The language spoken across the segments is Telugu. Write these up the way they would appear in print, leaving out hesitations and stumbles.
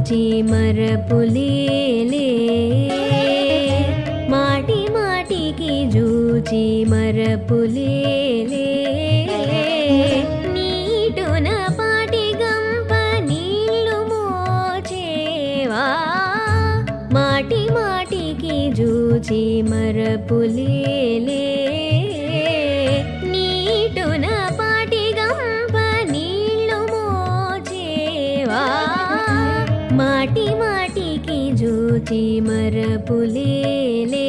జూచి మరపులేలే మాటి మాటికి జూచి మరపులేలే నీటున పాటి గంప నీళ్లు మోచేవా మాటి మాటికి జూచి మరపులేలే నీటున పాటి గంప నీళ్లు మోచేవా మాటి మాటికి జూచి మరపులేలే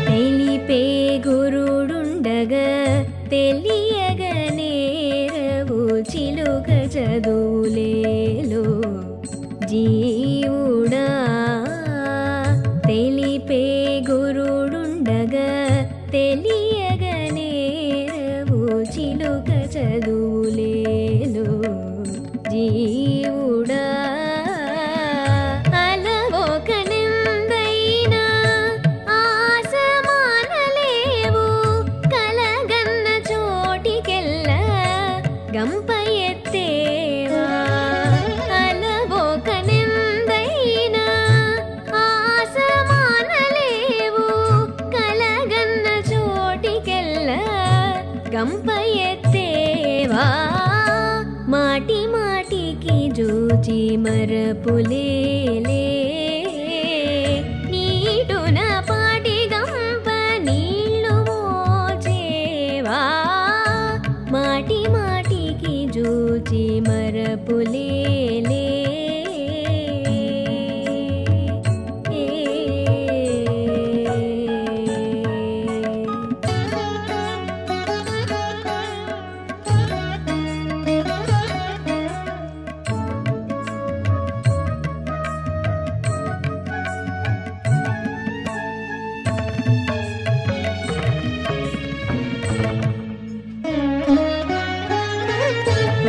తెలిపే గురుడుండగా తెలియగ నేరవు చిలుక చదువులేలో జీవుడా తెలిపే గురుడుండగా తెలియగ నేరవు చిలుక చదువులేలో జీవుడా అలవోక నెందైనా ఆసమానలేవు కలగన్న చోటికెల్ల గంప ఎత్తేవా అలవోక నెందైనా ఆసమానలేవు కలగన్న చోటికెల్ల గంప ఎత్తేవా మాటి మాటికి జూచి మరపులేలే నీటున పాటి గంప నీళ్లు మోచేవా మాటి మాటికి జూచి మరపులేలే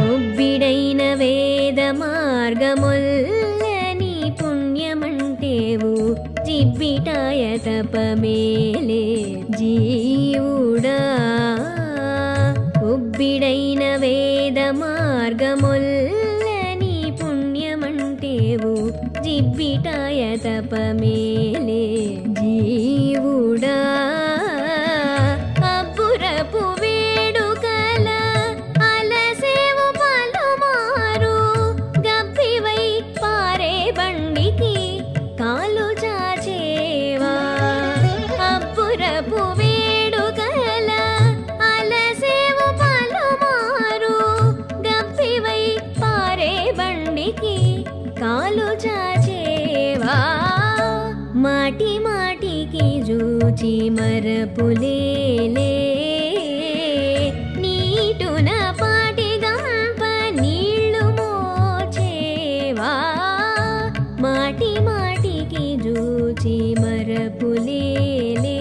ఒబ్బిడైన వేద మార్గముల్లని పుణ్యమంటేవు జిబ్బిటాయ తపమేలే జీవుడా ఒబ్బిడైన వేద మార్గముల్లని పుణ్యమంటేవు జిబ్బిటాయ తపమేలే జీవుడా అబ్బురపు వేడుకల అలసేవు పలుమారు గబ్బివై పారే బండికి కాలు చాచేవా అబ్బురపు వేడుకల అలసేవు పలుమారు గబ్బివై పారే బండికి కాలు చాచేవా మాటి మాటికి జూచి మరపులేలే నీటున పాటి గంప నీళ్లు మోచేవా మాటి మాటికి జూచి మరపులేలే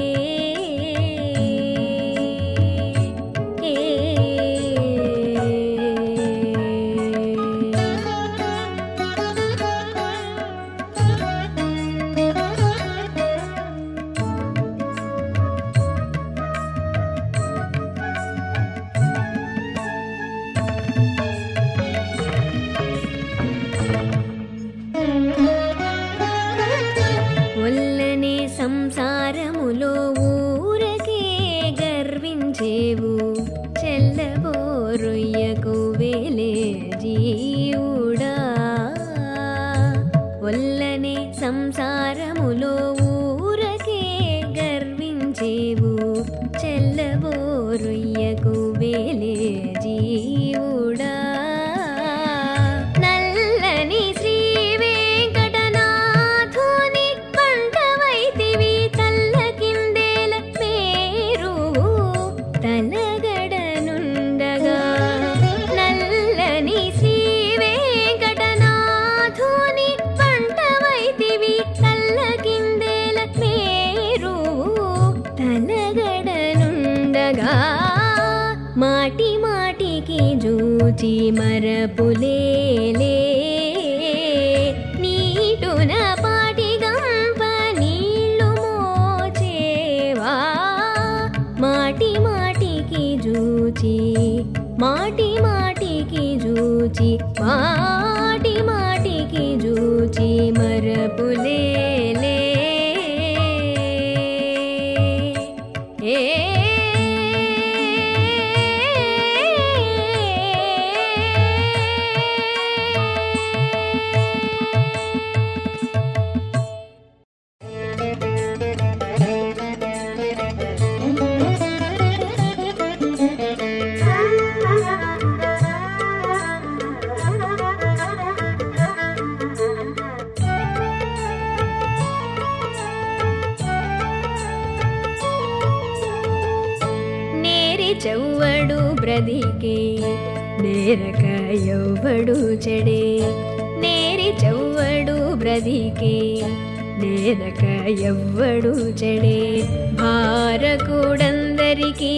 జూచి మరపులేలే నీటున పాటి గంప నీళ్లు మోచేవా మాటి మాటికి జూచి మాటి మాటికి జూచి మాటి మాటికి జూచి మరపులేలే చెవ్వడు బ్రదికే నేరక ఎవ్వడు చెడే నేరి చెవ్వడు బ్రదికే నేరక ఎవ్వడు చెడే భారకుడందరికీ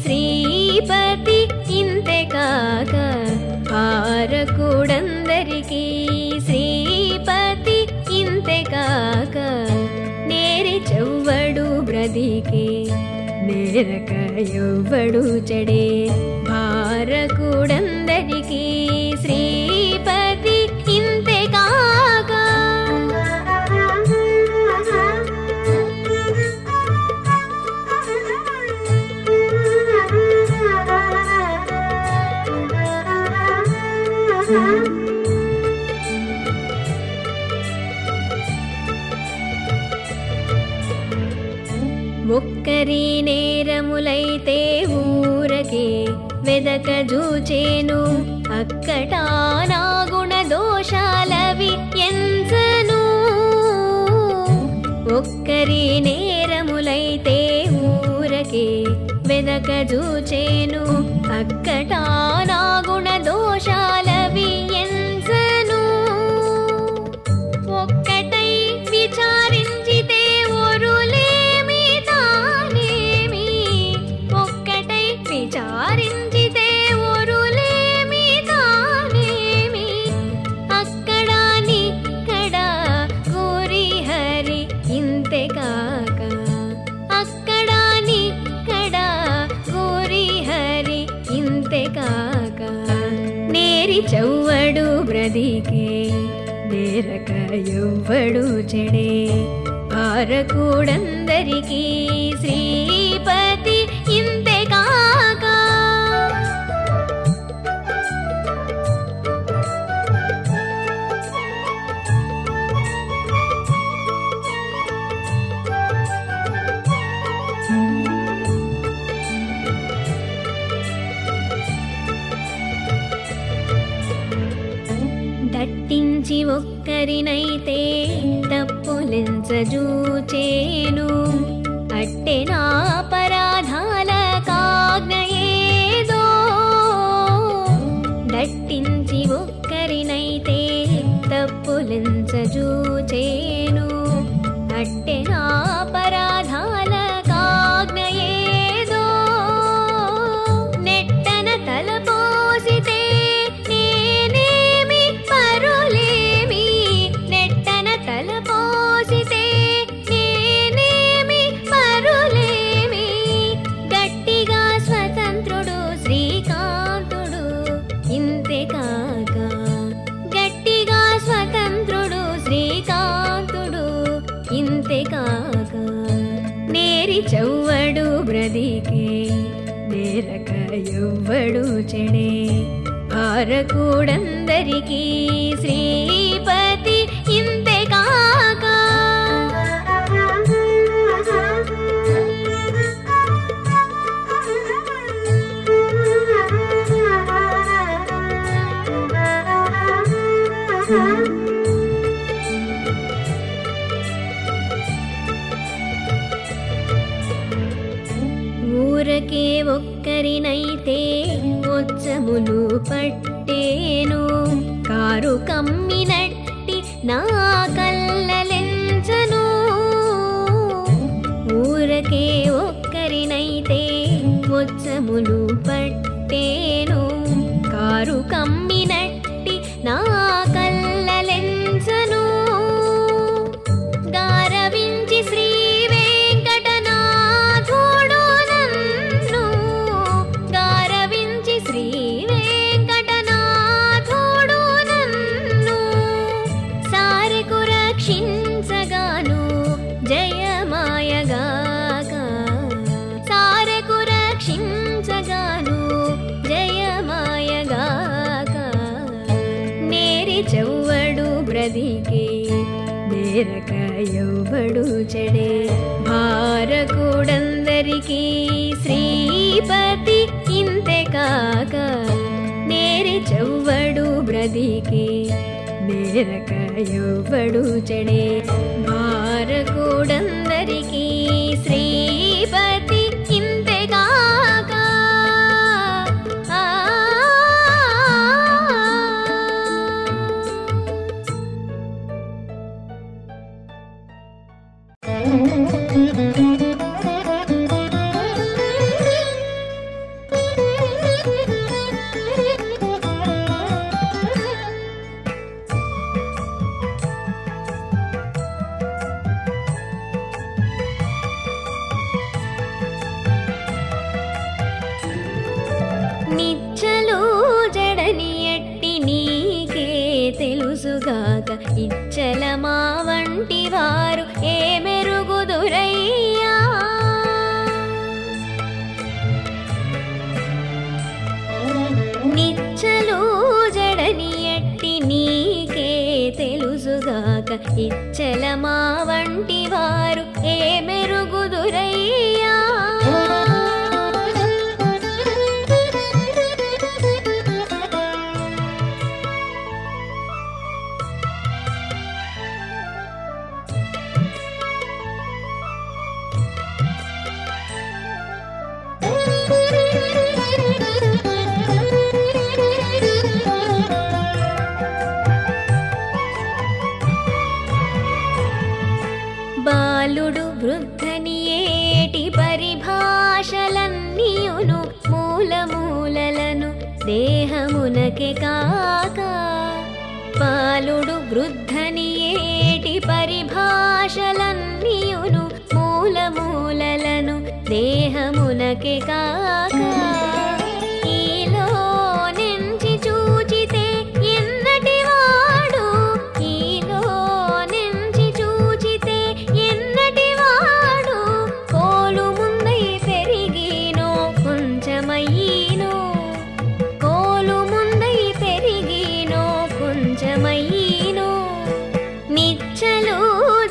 శ్రీపతి ఇంతే కాక భారకుడందరికీ శ్రీపతి ఇంతే కాక నేరి చెవ్వడు బ్రదికే నేరక ఎవ్వడు చెడే భారకుడందరికీ శ్రీపతి ఇంతే కాక ఒక్కరి నేరములైతే ఊరకే వెదక జూచేను అక్కటా నా గుణ దోషాలవి ఎంచను ఒక్కరి నేరములైతే ఊరకే వెదక జూచేను అక్కటా నా గుణ దోషాలవి ఎంచను ఒక్కటై విచారించితే ఒరులేమి తానేమి ఒక్కటై విచారించితే ఒరులేమి తానేమి అక్కడ నిక్కడ గోరి హరి ఇంతే కాక అక్కడ నిక్కడ గోరి హరి ఇంతే కాక నేరి చెవ్వడు బ్రదికే నేరక ఎవ్వడు చెడే భారకుడందరికీ శ్రీపతి ఇంతే కాక దట్టించి ఒక్కరినైతే తప్పులెంచజూచేను అట్టె నా పరాధాల కాజ్ఞయేదో దట్టించి ఒక్కరినైతే తప్పులెంచజూచేను అట్టె నా పరాధాల కాజ్ఞయేదో నెట్టన తలపోసితే తలపోసితే నేనేమి పరులేమి గట్టిగా స్వతంత్రుడు శ్రీకాంతుడు ఇంతే కాక గట్టిగా స్వతంత్రుడు శ్రీకాంతుడు ఇంతే కాక నేరి చెవ్వడు బ్రదికే నేరక ఎవ్వడు చెడే భారకుడందరికీ శ్రీపతి ఇంతే కాక ఊరకే ఒక్కరినైతే ఉత్సములు పట్టేను కారు కమ్మినట్టి నా కల్లలెంచను ఊరకే ఒక్కరినైతే ఉత్సములు పట్టేను కారు కమ్మినట్టి నా కల్లలెంచను గారవించి శ్రీ వెంకటనాథుడు నన్ను గారవించి శ్రీ వెంకటనాథుడు నన్ను సారెకు రక్షించగాను జయమాయగాక సారెకు రక్షించగాను జయమాయగాక నేరి చెవ్వడు బ్రదికే నేరక ఎవ్వడు చెడే భారకుడందరికీ శ్రీపతి ఇంతే కాక నేరి చెవ్వడు బ్రదికే నేరక ఎవ్వడు చెడే భారకుడందరికీ శ్రీపతి ఇంతే కాక నిచ్చలు జడని ఎట్టి నీకే తెలుసుగాక ఇచ్చల మా వంటి వారు ఏ మెరుగుదురయ్యా నిచ్చలు జడని ఎట్టి నీకే తెలుసుగాక ఇచ్చల మా వంటి వారు ఏ మెరుగుదురయ్యా బాలుడు వృద్ధని ఏటి పరిభాషలన్నీయును మూలమూలలను దేహమునకే కాక బాలుడు వృద్ధని ఏటి పరిభాషలన్నీయును మూలమూలలను దేహమునకే కాక ఈలో నెంచి చూచితే ఎన్నటి వాడు ఈలో నెంచి చూచితే ఎన్నటి వాడు కోలు ముందై పెరిగినో కొంచెమయ్యినో కోలు ముందై పెరిగినో కొంచెమయ్యినో నిచ్చలు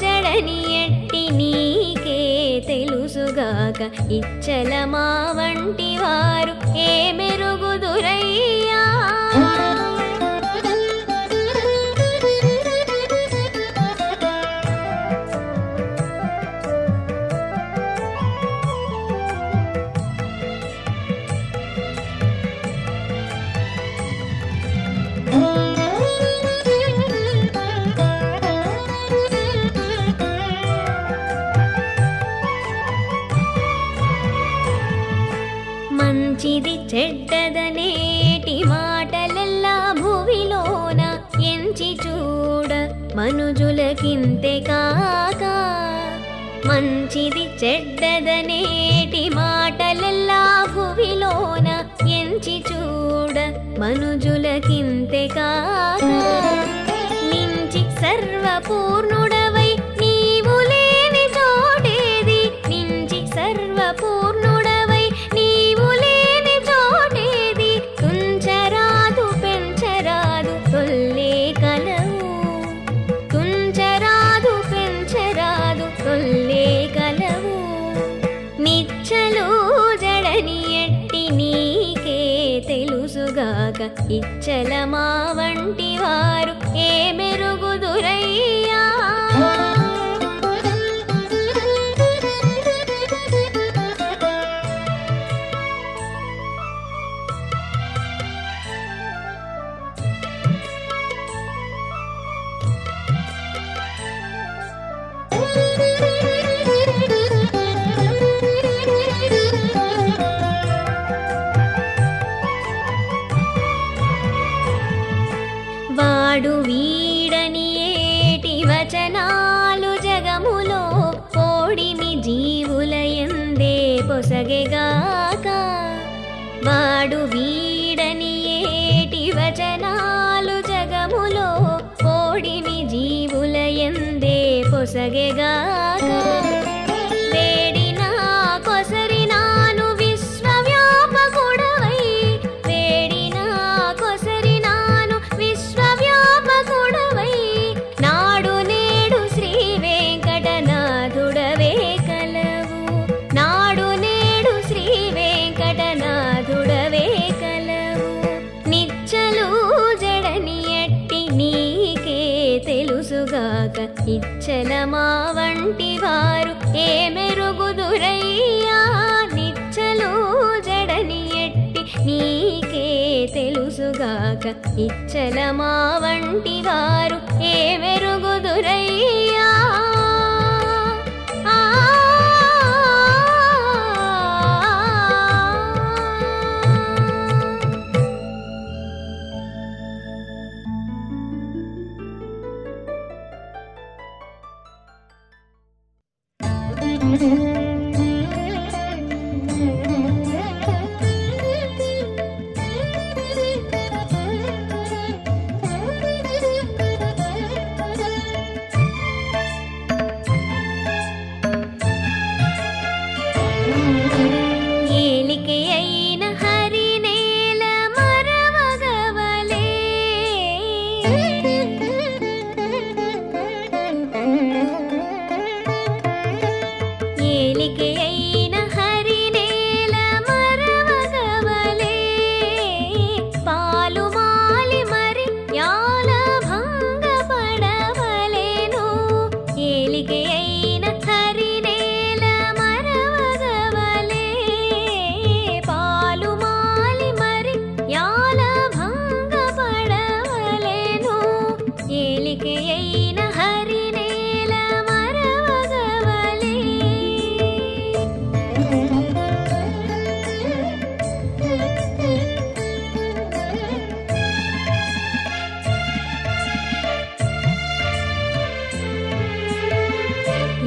జడని ఎట్టి నీకే తెలుసుగాక ఇచ్చల మా వంటి వారు ఏ మెరుగుదురయ్యా మంచిది చెడ్డదనేటి మాటలెల్లా భువిలోన ఎంచి చూడ మనుజులకింతే కాక మంచిది చెడ్డదనేటి మాటలెల్లా భువిలోన ఎంచి చూడ మనుజులకింతే కాక నించి సర్వపూర్ణుడవై నీవు లేని చోటేది నించి సర్వపూర్ణుడవై నీవు లేని చోటేది తుంచరాదు పెంచరాదు తొల్లే కలవు తుంచరాదు పెంచరాదు తొల్లే కలవు నిచ్చలు జడని ఎట్టి నీకే తెలుసుగాక ఇచ్చల మా వంటి వారు ఏ మెరుగుదురయ్యా వాడు వీడని ఏటి వచనాలు జగములో కోడిమి జీవులయందే పొసగెగాక. వాడు వీడని ఏటి వచనాలు జగములో కోడిమి జీవులయందే పొసగెగాక. వేడినా కొసరినాను విశ్వవ్యాపకుడవై, వేడినా కొసరినాను విశ్వవ్యాపకుడవై, నాడు నేడు శ్రీ వెంకటనాథుడవే కలవు. నాడు నేడు శ్రీ వెంకటనాథుడవే కలవు. నిచ్చలు జడని ఎట్టి నీకే తెలుసుగాక, ఇచ్చల మా వంటి వారు ఏ మెరుగుదురయ్యా. నిచ్చలు జడని ఎట్టి నీకే తెలుసుగాక, ఇచ్చల మా వంటి వారు ఏ మెరుగుదురయ్యా.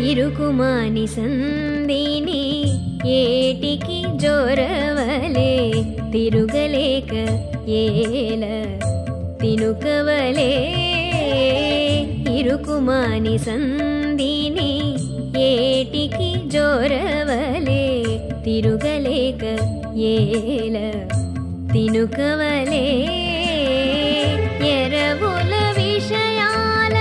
ఇరుకుమాని సందిని ఏటికి జోరవలే, తిరుగలేక ఏల తినుకవలే. ఇరుకుమాని సందిని ఏటికి జోరవలే, తిరుగలేక ఏల తినుకవలే. ఎరవుల విషయాల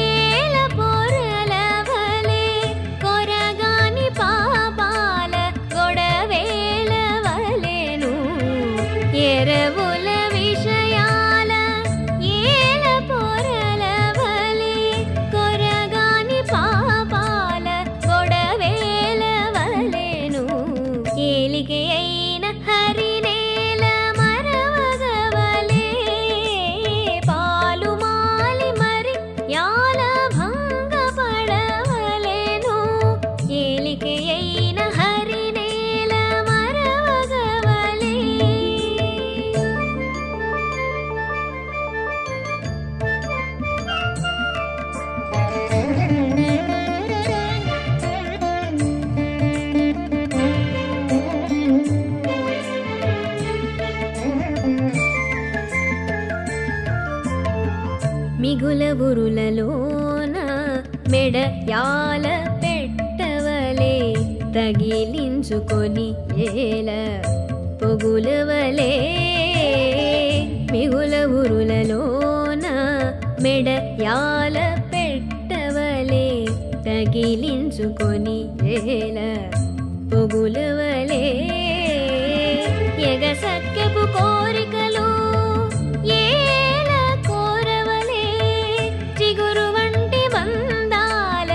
ఏల పొరలవలే, కొరగాని పాపాల గొడవేలవలెను. ఎరవుల విషయాల ఏల పొరలవలే, కొరగాని పాపాల గొడవేలవలెను. ఏలికే అయిన హరినేల మరవగవలే, పాలు మాలి మరి యాల భంగపడవలెను. ఏలికే అయిన హరినేల మరవగవలే. మిగుల ఉరులలోన మెడ యాల పెట్టవలే, తగిలించుకొని ఏల పొగులవలే. మిగుల ఉరులలోన మెడ యాల పెట్టవలే, తగిలించుకొని ఏల పొగులవలే. ఎగసక్కెపు కోరికలు ఏల కోరవలే, చిగురు వంటి బంధాల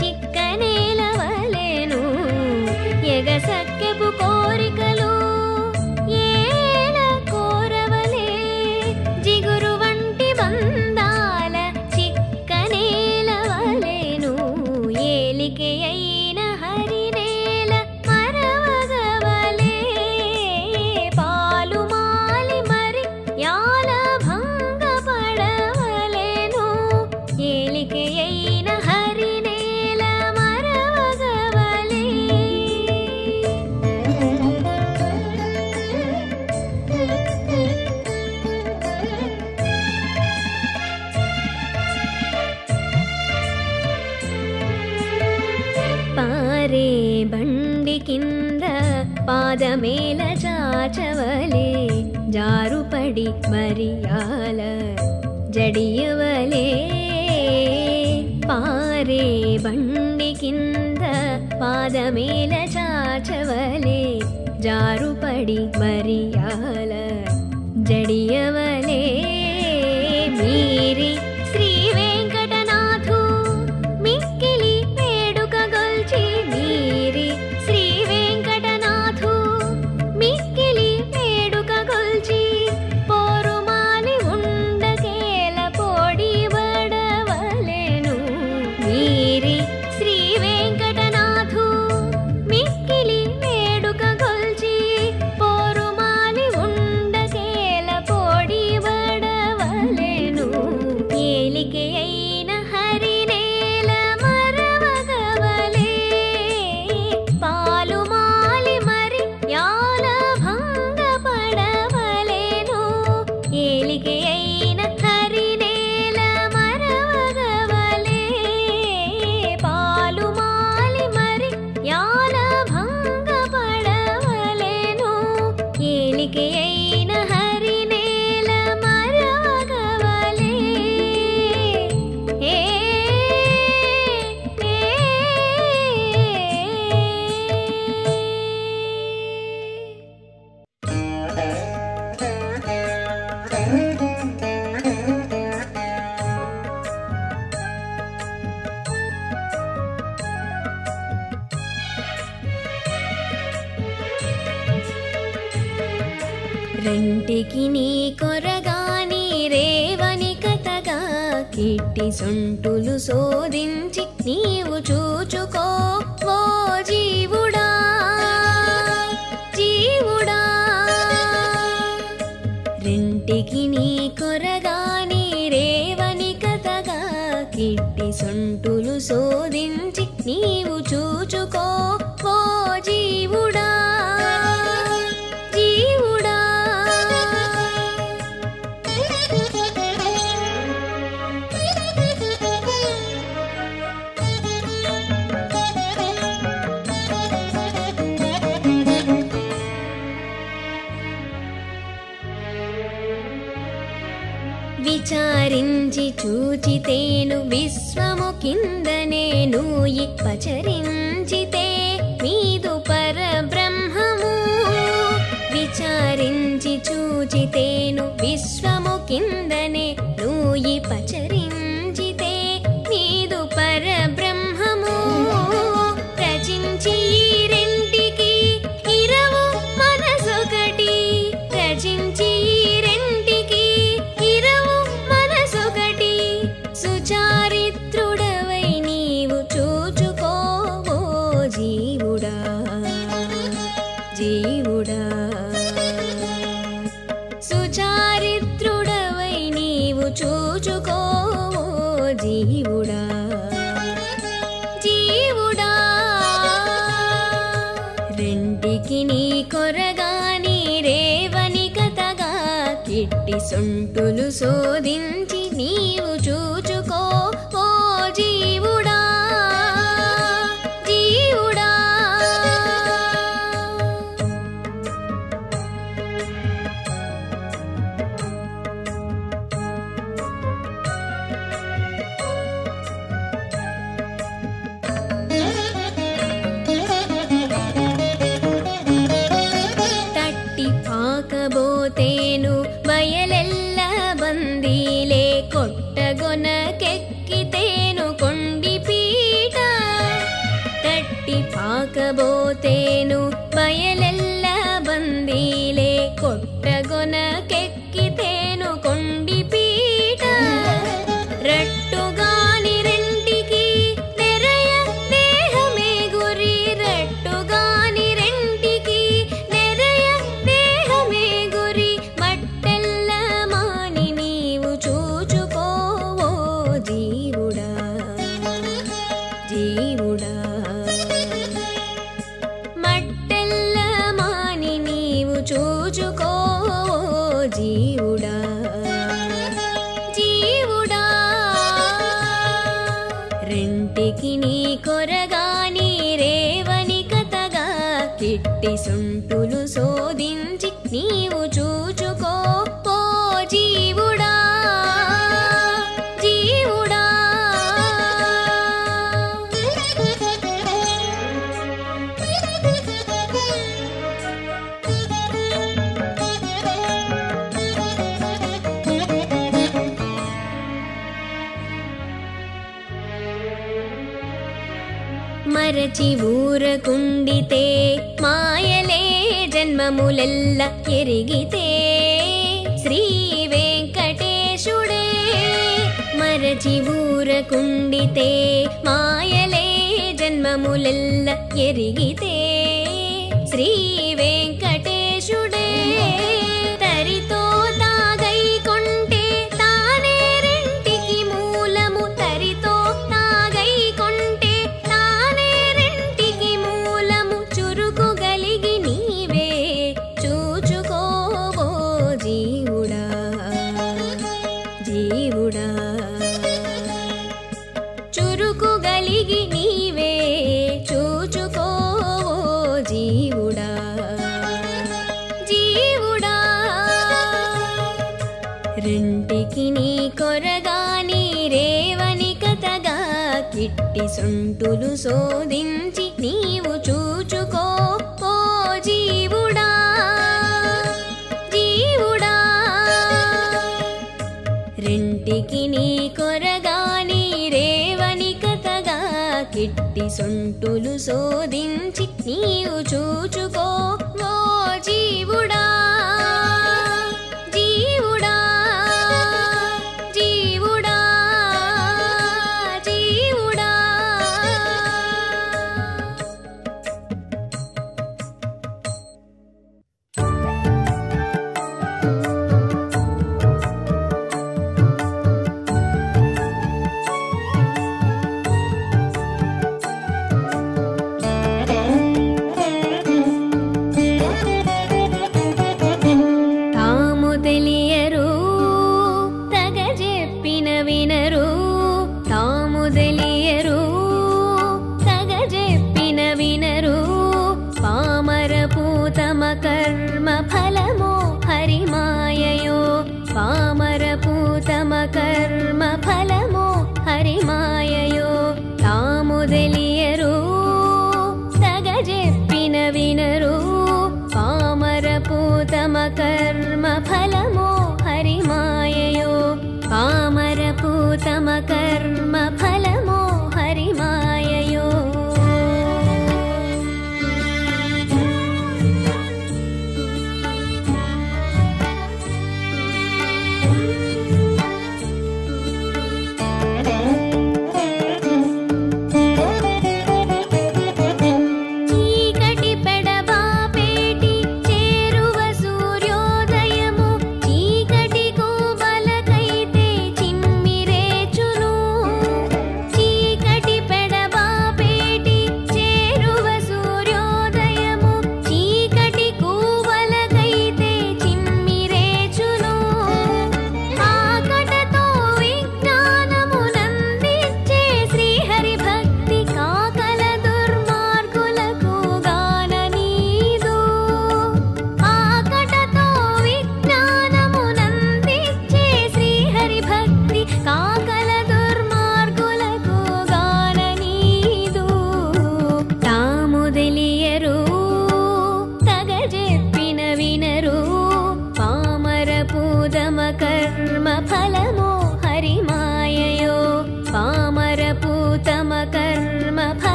చిక్కనేలవలెను. ఎగసక్కెపు కోరికలు ఏల కోరవలే, జిగురు వంటి బంధాల చిక్కనేలవలెను. ఏలికే అయిన హరినేల మరవగవలే, పాలు మాలి పాదమేల చాచవలే జారుపడి మరియాల జడియవలే పారే బండి కింద పాదమేల చాచవలే జారుపడి మరియాల జడియవలే మీరి శ్రీ వెంకటనాథు మిక్కిలి వేడుక గొల్చి మీరి శ్రీ వెంకటనాథు మిక్కిలి వేడుక గొల్చి పోరుమాలి ఉండకేల పొడి బడవలెను మీరి శ్రీ వెంకటనాథు మిక్కిలి వేడుక గొల్చి పోరుమాలి ఉండకేల పొడి బడవలెను ఏలికే అయిన హరినేల మరవగవలే పాలుమాలి మరి యాల భంగ పడవలేను ఏలికే అయిన హరినేల మరవగవలే పాలుమాలి మరి యాల భంగ పడవలేను ఏలికే అయిన హరినేల మరవగవలే ఏ రెంటికి నీ కొరగాని రేవని కథగా కిట్టి సొంటులు శోధించి నీవు చూచుకో ఓ జీవుడా జీవుడా రెంటికి నీ కొరగాని రేవని కథగా కిట్టి సొంటులు శోధించి నీవు చూచుకో ఓ జీవుడా జీవుడా విచారించి చూచితేను విశ్వము కిందనే నూయి పచరించితే మీదు పరబ్రహ్మము విచారించి చూచితేను విశ్వము కిందనే నూయి పచరించితే మీదు పరబ్రహ్మము రచించి ఈ రెంటికి ఇరవు మనసొకటి రచించి ఈ రెంటికి ఇరవు మనసొకటి సుచారిత్రుడవై నీవు చూచుకో ఓ జీవుడా జీవుడా సుచారిత్రుడవై నీవు చూచుకో ఓ జీవుడా జీవుడా రెంటికి నీ కొరగాని రేవని కథగా కిట్టి సొంటులు శోధించి నీవు చూచుకో ఓ జీవుడా జీవుడా తట్టి పాకబోతేను బయలెల్ల బందీలే కొట్టగొనకెక్కితేను కొండి పీట తట్టి పాకబోతేను బయలెల్ల బందీలే కొట్టగొనకెక్కితేను కొండి పీట రట్టుగాని రెంటికి నెరయ దేహమే గురి రట్టుగాని రెంటికి నెరయ దేహమే గురి మట్టెల్ల మాని నీవు చూచుకో ఓ జీవుడా జీవుడా మట్టెల్ల మాని నీవు చూచుకో ఓ జీవుడా జీవుడా రెంటికి నీ కొరగాని రేవని కథగా కిట్టి కిట్టి సొంటులు శోధించి నీవు చూచుకో ఓ జీవుడా జీవుడా. మరచి ఊరకుండితే మాయలే జన్మములెల్ల ఎరిగితే శ్రీ వెంకటేశుడే. మరచి ఊరకుండితే మాయలే జన్మములెల్ల ఎరిగితే శ్రీ వెంకటేశుడే. తరితో తాగై కొంటే తానే రెంటికి మూలము, తరితో తాగై కొంటే తానే రెంటికి మూలము. చురుకు గలిగి నీవే చూచుకోవో జీవుడా జీవుడా. చురుకు గలిగి నీవే చూచుకోవో జీవుడా జీవుడా. రెంటికి నీ కొరగాని రేవని కథగా కిట్టి సొంటులు శోధించి నీవు చూచుకో ఓ జీవుడా జీవుడా. రెంటికి నీ కొరగాని రేవని కథగా కిట్టి సొంటులు శోధించి నీవు చూచుకో ఓ జీవుడా జీవుడా జీవుడా జీవుడా.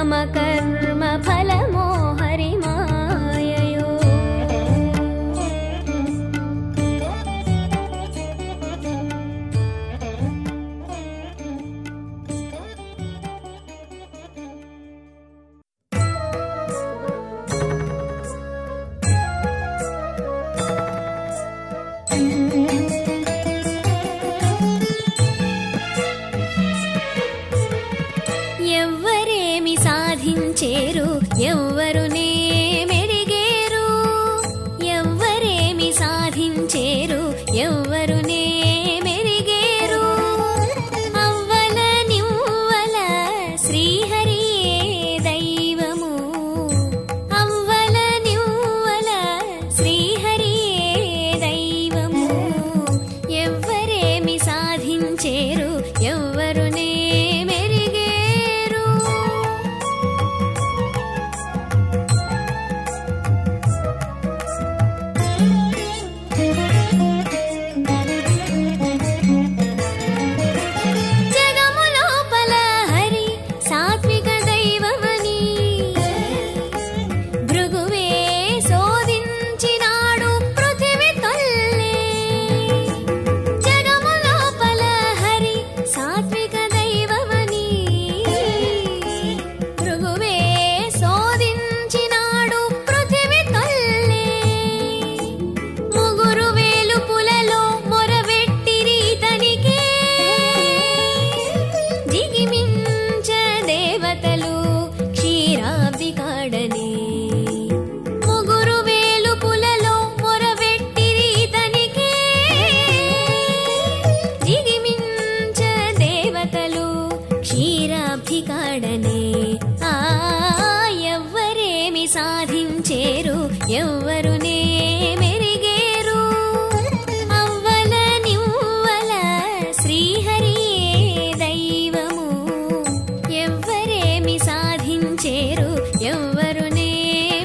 మమ కర్మ ఫలమో హరిమాయయో. ఎవ్వరేమి సాధించేరు ఎవ్వరునే మెరిగేరు, ఎవ్వరేమి సాధించేరు ఎవ్వరునే మెరిగేరు. అవ్వల నివ్వల శ్రీహరియే దైవము, అవ్వల నివ్వల శ్రీహరియే దైవము. ఎవ్వరేమి సాధించేరు ఎవ్వరునే మెరిగేరు. జగము లోపల హరి సాత్విక దైవమని భృగువే శోధించినాడు పృథివి తొల్లే. జగము లోపల హరి సాత్విక దైవమని భృగువే శోధించినాడు పృథివి తొల్లే. ముగురు వేలుపులలో మొరబెట్టిరి తనికే, దిగిమించ దేవతలు క్షీరాబ్ది కాడనే. ముగురు వేలుపులలో మొరబెట్టిరి తనికే, దిగిమించ దేవతలు క్షీరాబ్ది కాడనే. ఆ ఎవ్వరేమి సాధించేరు ఎవ్వరునే మెరిగేరు. అవ్వల నివ్వల శ్రీహరియే దైవము, ఎవ్వరేమి సాధించేరు ఎవ్వరునే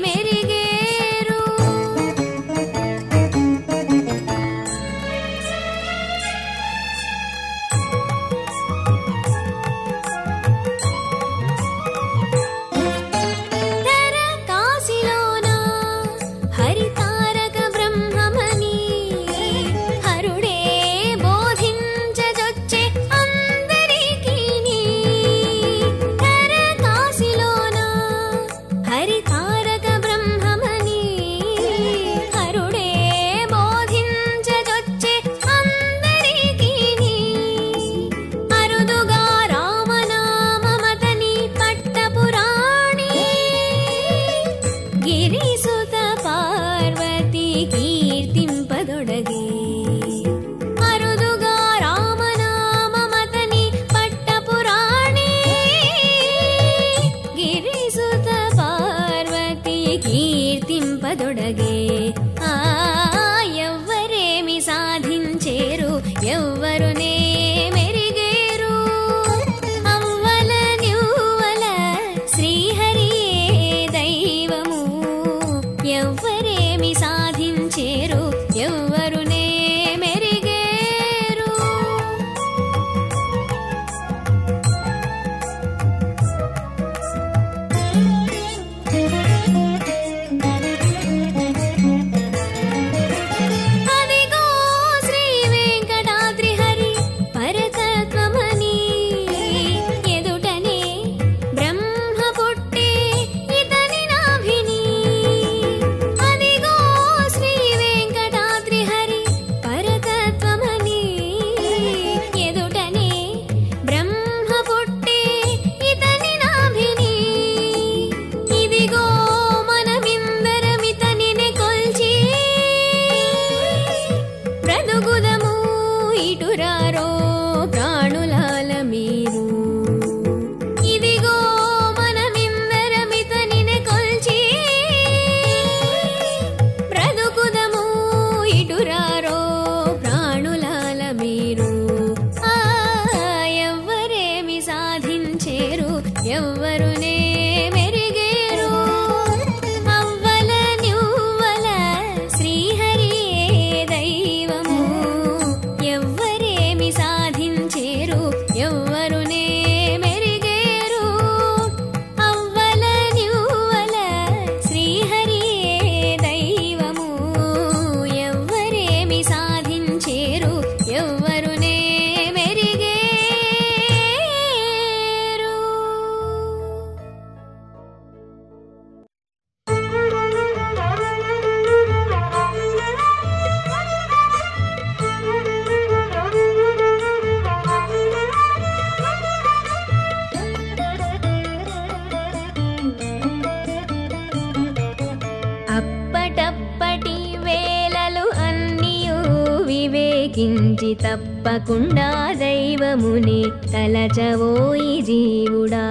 మెరిగేరు. ధర కాశీలోన హరి తారక బ్రహ్మమని హరుడే బోధించజొచ్చే అందరికీని. ధర కాశీలోన హరి తారక బ్రహ్మమని హరుడే బోధించజొచ్చే అందరికీని. అరుదుగా రామనామమతని పట్టపురాణి గిరిసుత పార్వతి కీర్తింపదొడగే. అరుదుగా రామనామమతని పట్టపురాణి గిరిసుత పార్వతి కీర్తింపదొడగే. ఆ ఎవ్వరేమి సాధించేరు ఎవ్వరునే మెరిగేరు. అవ్వల నివ్వల శ్రీహరియే దైవము, ఎవ్వరేమి సాధించేరు ఎవ్వరునే మెరిగేరు. అదిగో శ్రీ వెంకటాద్రి హరి పరతత్వమని ఎదుటనే బ్రహ్మ పుట్టే ఇతని నాభిని. అదిగో శ్రీ వెంకటాద్రి హరి పరతత్వమని ఎదుటనే బ్రహ్మ పుట్టే ఇతని నాభిని. ఇదిగో మనమిందరమితనినే కొల్చి బ్రతుకుదము ఇటురారో ప్రాణులాల మీరు. ఇదిగో మనమిందరమితనినే కొల్చి బ్రతుకుదము ఇటురారో ప్రాణులాల మీరు. ఆ ఎవ్వరేమి సాధించేరు ఎవ్వరునే మెరిగేరు. అవ్వల నివ్వల శ్రీహరియే దైవము, ఎవ్వరేమి సాధించేరు ఎవ్వరునే మెరిగేరు. అవ్వల వివేకించి తప్పకుండా దైవముని తలచవోయి జీవుడా.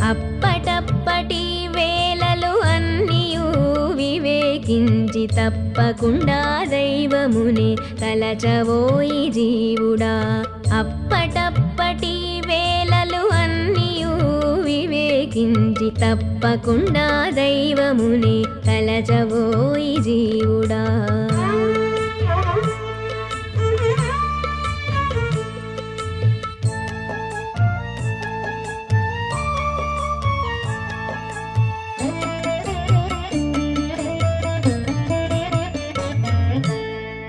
అప్పటప్పటి వేళలు అన్నియు వివేకించి తప్పకుండా దైవముని తలచవోయి జీవుడా. అప్పటప్పటి వేళలు అన్నియు వివేకించి తప్పకుండా దైవముని తలచవోయి జీవుడా.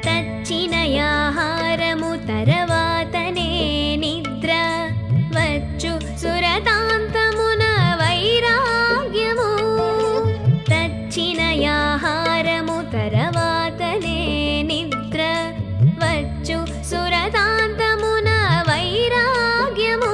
తచ్చినయాహారము తర్వాతనే నిద్ర వచ్చు సురతాంతమున వైరాగ్యము. తచ్చినయాహారము తర్వాతనే నిద్ర వచ్చు సురతాంతమున వైరాగ్యము.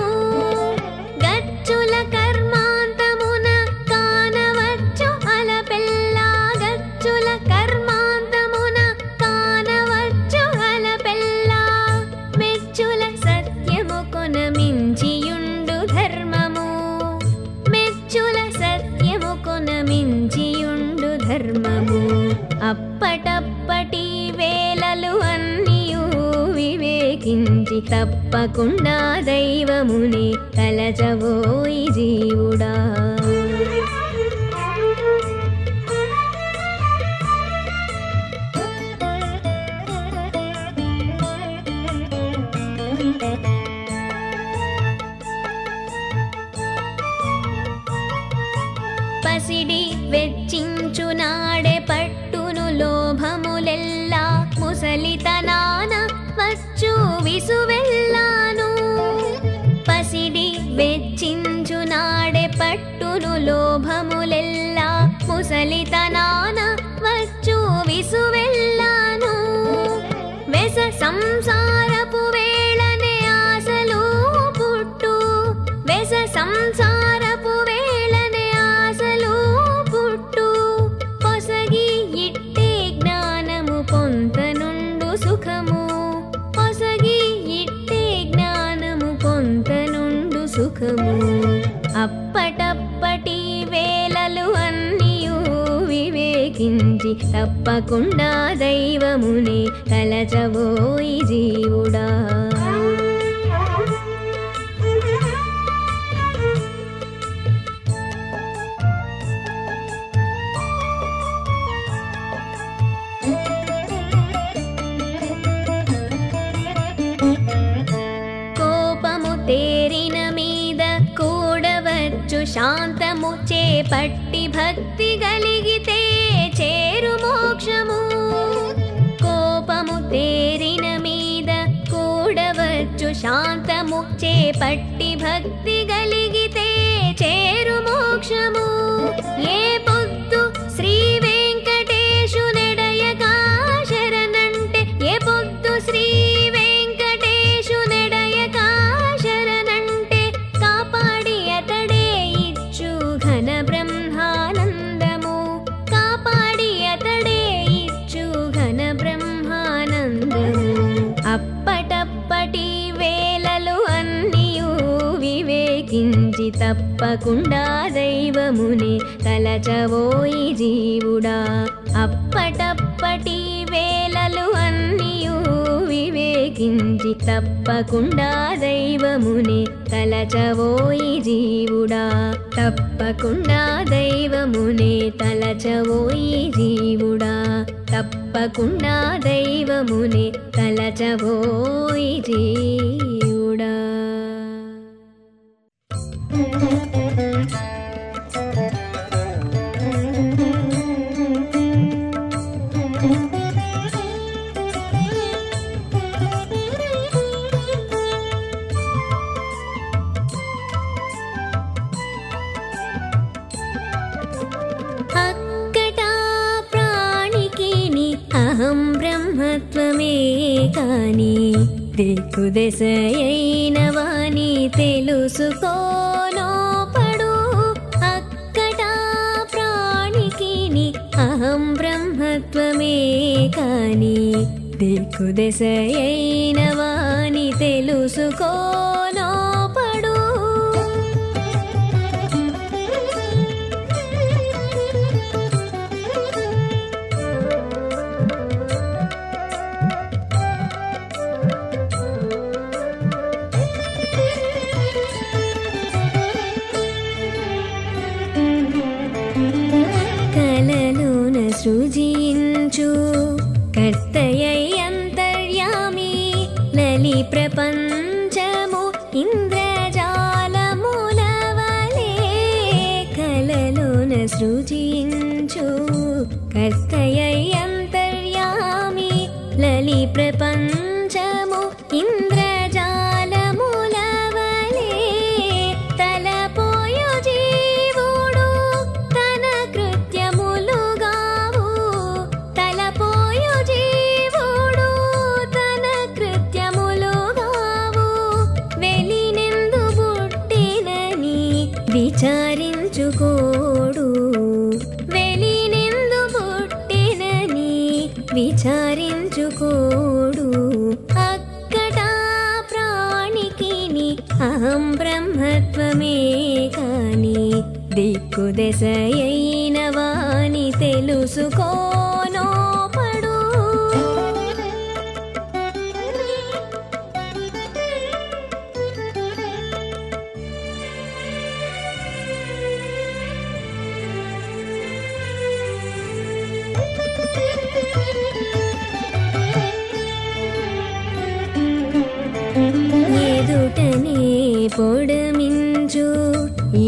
గచ్చుల కర్మాంతమున కానవచ్చు అలపెల్లా. గచ్చుల కర్మాంతమున కానవచ్చు అలపెల్లా. మెచ్చుల సత్యము కొనమించియుండు ధర్మము. మెచ్చుల సత్యము కొనమించియుండు ధర్మము. అప్పటప్పటి వేళలు అన్నియు వివేకించి తప్పకుండా దైవముని తలచవోయి జీవుడా. పసిడి వెచ్చించునాడే పట్టును లోభములెల్లా. ముసలితనాన వచ్చు విసువెల్లాను. పసిడి వెచ్చించునాడే పట్టును లోభములెల్లా. ముసలితనాన వచ్చు విసువెల్లాను. వెస సంసారపు వేళనే ఆశలు పుట్టు. వెస సంసారపు వేళనే ఆశలు పుట్టు. పొసగి ఇట్టే జ్ఞానము పొంతనుండు సుఖము. పొసగి ఇట్టే జ్ఞానము పొంతనుండు సుఖము. అప్పటప్పటి వేళలు అన్నియు వివేకించి తప్పకుండా దైవముని తలచవోయి జీవుడా. కోపము తేరిన మీద కూడవచ్చు శాంతము. చేపట్టి భక్తి గలిగితే చేరు మోక్షము. కోపము తేరిన మీద కూడవచ్చు శాంతము. చేపట్టి భక్తి గలిగితే చేరు మోక్షము. ఏ పొద్దు శ్రీ వెంకటేశు నెడయగా శరణంటే. ఏ పొద్దు శ్రీ వెంకటేశు నెడయగా శరణంటే. కాపాడి అతడే ఇచ్చు ఘన బ్రహ్మానందము. కాపాడి అతడే ఇచ్చు ఘన బ్రహ్మానందము. అప్పటప్పటి వేళలు అన్నియు వివేకించి తప్పకుండా దైవముని తలచవోయి జీవుడా. అప్పటప్పటి వేళలు అన్నియు వివేకించి తప్పకుండా దైవముని తలచవోయి జీవుడా. తప్పకుండా దైవముని తలచవోయి జీవుడా. తప్పకుండా దైవముని తలచవోయి జీవుడా. అహం బ్రహ్మత్వమే కాని దిక్కుదశయైన వాని తెలుసుకోనోపడు. అక్కట ప్రాణికిని అహం బ్రహ్మత్వమే కాని దిక్కుదెసయైన వాని తెలుసుకోనోపడు. కలలోన సృజించు కర్తయై అంతర్యామి లలి ప్రపంచము ఇంద్రజాలములవలే. కలలోన సృజించు కర్తయై అంతర్యామి లలి ప్రపంచము ఇంద్రజాలములవలే. తలపోయు జీవుడు తన కృత్యములుగావు. తలపోయు జీవుడు తన కృత్యములుగావు. వెలినెందు పుట్టినని విచారించుకోడు. వెలినెందు పుట్టినని విచారించుకోడు. అక్కట ప్రాణికిని అహం బ్రహ్మత్వమే కాని దిక్కుదెసయైన వాని తెలుసుకోనోపడు. ఎదుటనే పొడమించు ఈ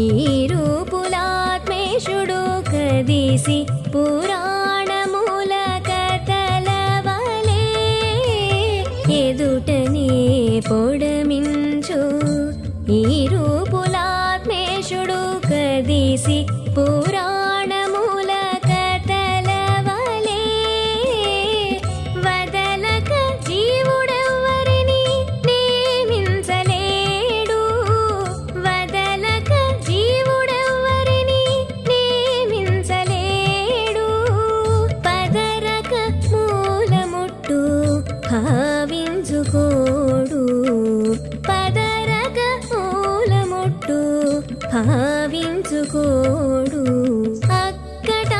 రూపులాత్మేశుడు కదిసి పురాణముల కథలవలే. ఎదుటనే పొడమించు ఈ రూపులాత్మేశుడు కదిసి పురాణముల కథలవలే. వదలక జీవుడెవ్వరిని నియమించలేడు. వదలక జీవుడెవ్వరిని నియమించలేడు. పదరక మూలముట్టు భావించుకోడు. పదరక మూలముట్టు భావించుకోడు. అక్కట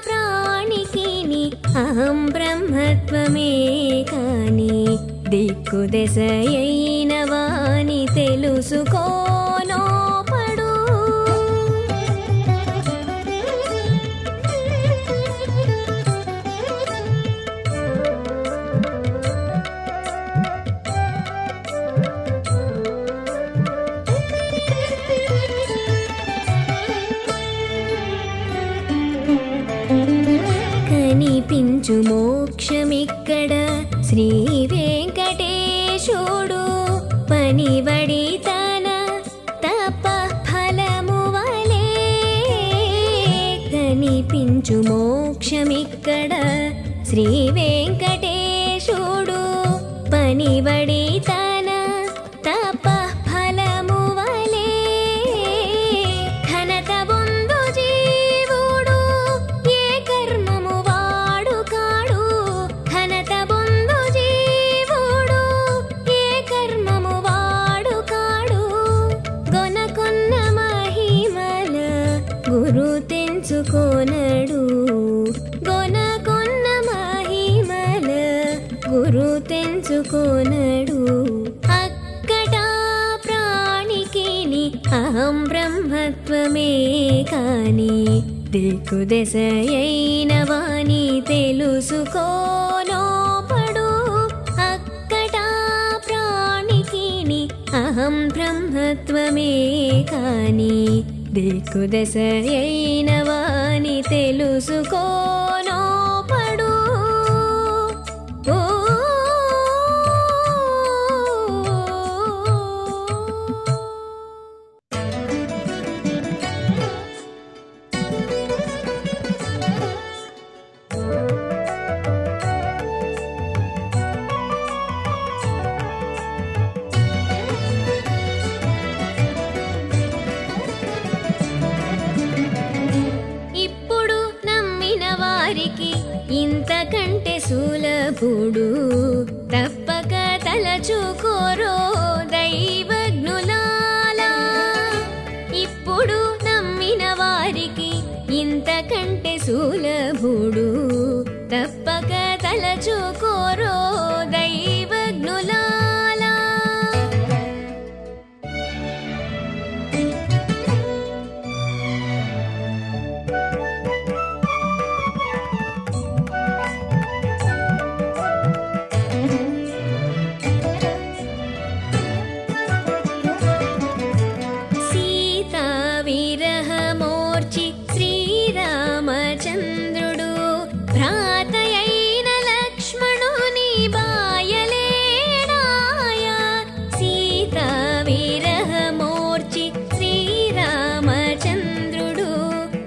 ప్రాణికిని అహం బ్రహ్మత్వమే కాని దిక్కుదెసయైన వాని తెలుసుకోనోపడు. కనిపించు మోక్షమిక్కడ శ్రీ వెంకటేశుడు పనివడి తన తప ఫలము వలే. కనిపించు మోక్షమిక్కడ శ్రీ వెంకటేశుడు పనివడి తన తప ఫలము వలే. ఘనత బొందు జీవుడు ఏ కర్మము వాడు కాడు. ఘనత బొందు జీవుడు ఏ కర్మము వాడు కాడు. గొనకొన్న మహిమల గురు తెంచుకోనడు. గొనకొన్న మహిమల గురు తెంచుకోనడు. అక్కట ప్రాణికిని అహం బ్రహ్మత్వమే కాని దిక్కుదెసయైన వాని తెలుసుకోనోపడు. అక్కట ప్రాణికిని అహం బ్రహ్మత్వమే కాని దిక్కుదెసయైన వాని తెలుసుకోనోపడు. ఓ ఇప్పుడు నమ్మిన ఇంతకంటే సులభుడు తప్పక తలచుకోరో దైవజ్ఞులాలా. ఇప్పుడు నమ్మిన వారికి ఇంతకంటే సులభుడు తప్పక తలచుకోరో దైవజ్ఞులాలా. సీతా విరహమోర్చి శ్రీరామచంద్రుడు భ్రాతయైన లక్ష్మణుని బాయలేడాయ. సీతా విరహమోర్చి శ్రీరామచంద్రుడు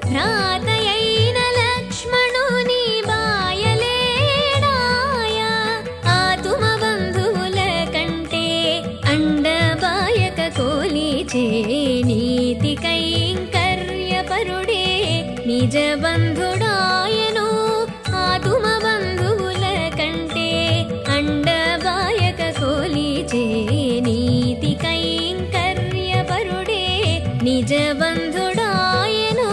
భ్రాతయైన లక్ష్మణుని బాయలేడాయ. ఆతుమ బంధువుల కంటే అండబాయక కోలిచే నీతి కైంకర్యపరుడే నిజ బంధుడాయను. ఆతుమ బంధువుల కంటే అండబాయక కోలిచే నీతి కైంకర్యపరుడే నిజ బంధుడాయను.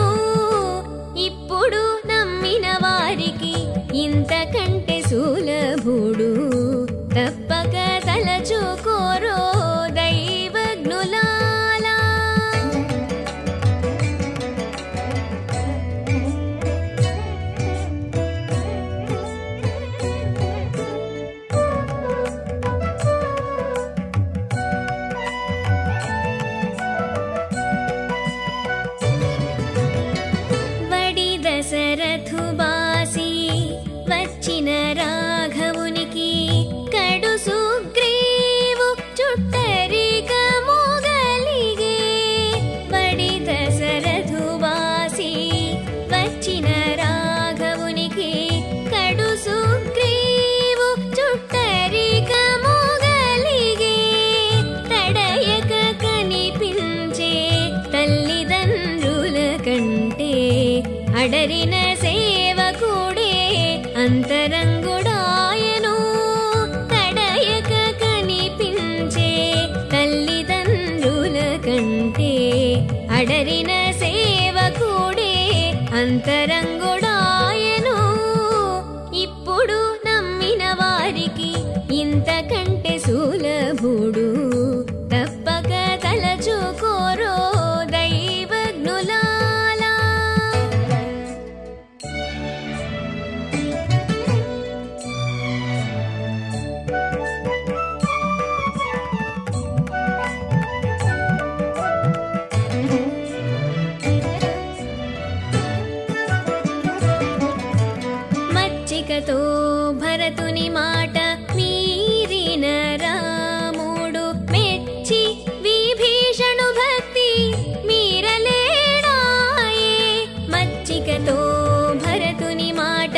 ఇప్పుడు నమ్మిన వారికి ఇంతకంటే సులభుడు తప్పక తలచుకోరో దైవజ్ఞులాలా. వడి దశరథు బాసి వచ్చిన రాఘవునికి కడు సుగ్రీవు చుట్టరిక మొగలిగే. వడి దశరథు బాసి వచ్చిన రాఘవునికి కడు సుగ్రీవు చుట్టరిక మొగలిగే. తడయక కనిపించే తల్లిదండ్రుల కంటే అడరిన సేవకుడే అంతరంగుడాయను. తడయక కనిపించే తల్లిదండ్రుల కంటే అడరిన సేవకుడే అంతరంగుడాయను. ఇప్పుడు నమ్మిన వారికి ఇంతకంటే సులభుడు తప్పక తలచుకోరో దైవజ్ఞులాలా. మచ్చికతో భరతుని మాట మీరిన రాముడు మెచ్చి విభీషణు భక్తి మీరలేడాయే. మచ్చికతో భరతుని మాట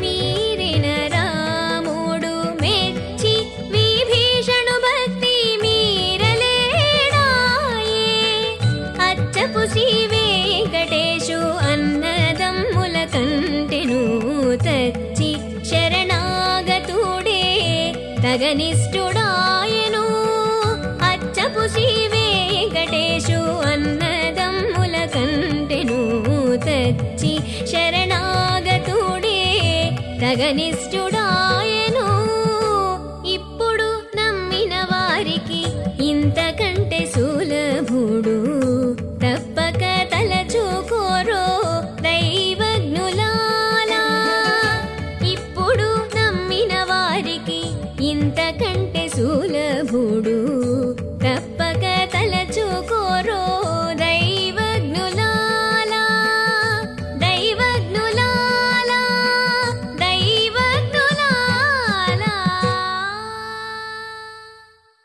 మీరిన రాముడు మెచ్చి విభీషణు భక్తి మీరలేడాయే. అచ్చపు శ్రీ వెంకటేశు అన్నదమ్ముల కంటెను తచ్చి శరణాగతుడే తగనిష్ఠుడాయను. అచ్చపు శ్రీ వెంకటేశు అన్నదమ్ముల కంటెను తచ్చి శరణాగతుడే తగనిష్ఠుడా.